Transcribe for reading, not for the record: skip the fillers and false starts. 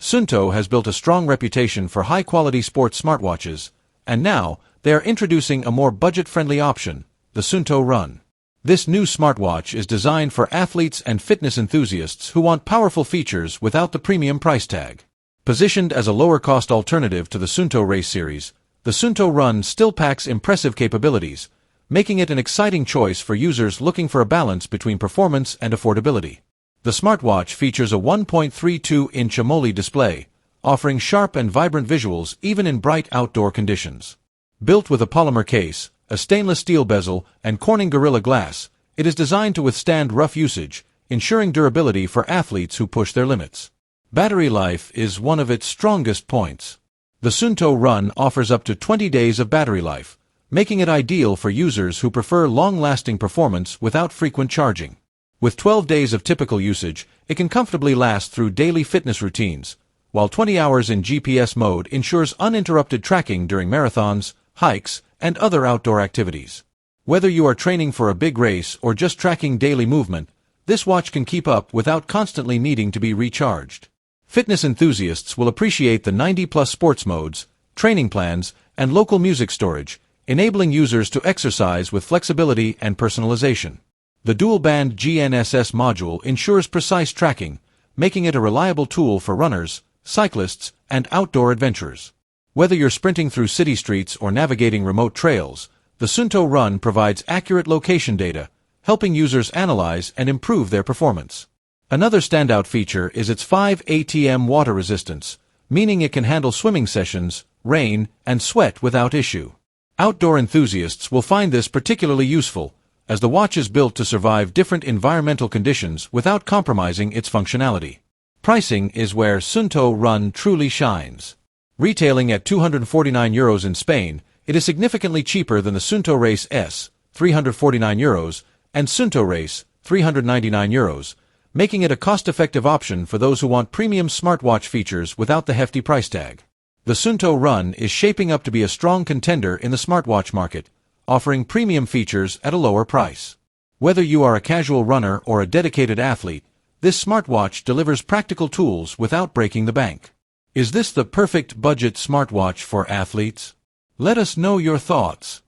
Suunto has built a strong reputation for high-quality sports smartwatches, and now they are introducing a more budget-friendly option, the Suunto Run. This new smartwatch is designed for athletes and fitness enthusiasts who want powerful features without the premium price tag. Positioned as a lower-cost alternative to the Suunto Race series, the Suunto Run still packs impressive capabilities, making it an exciting choice for users looking for a balance between performance and affordability. The smartwatch features a 1.32-inch AMOLED display, offering sharp and vibrant visuals even in bright outdoor conditions. Built with a polymer case, a stainless steel bezel, and Corning Gorilla Glass, it is designed to withstand rough usage, ensuring durability for athletes who push their limits. Battery life is one of its strongest points. The Suunto Run offers up to 20 days of battery life, making it ideal for users who prefer long-lasting performance without frequent charging. With 12 days of typical usage, it can comfortably last through daily fitness routines, while 20 hours in GPS mode ensures uninterrupted tracking during marathons, hikes, and other outdoor activities. Whether you are training for a big race or just tracking daily movement, this watch can keep up without constantly needing to be recharged. Fitness enthusiasts will appreciate the 90-plus sports modes, training plans, and local music storage, enabling users to exercise with flexibility and personalization. The dual-band GNSS module ensures precise tracking, making it a reliable tool for runners, cyclists, and outdoor adventurers. Whether you're sprinting through city streets or navigating remote trails, the Suunto Run provides accurate location data, helping users analyze and improve their performance. Another standout feature is its 5 ATM water resistance, meaning it can handle swimming sessions, rain, and sweat without issue. Outdoor enthusiasts will find this particularly useful, as the watch is built to survive different environmental conditions without compromising its functionality. Pricing is where Suunto Run truly shines. Retailing at €249 in Spain, it is significantly cheaper than the Suunto Race S, €349, and Suunto Race, €399, making it a cost-effective option for those who want premium smartwatch features without the hefty price tag. The Suunto Run is shaping up to be a strong contender in the smartwatch market, offering premium features at a lower price. Whether you are a casual runner or a dedicated athlete, this smartwatch delivers practical tools without breaking the bank. Is this the perfect budget smartwatch for athletes? Let us know your thoughts.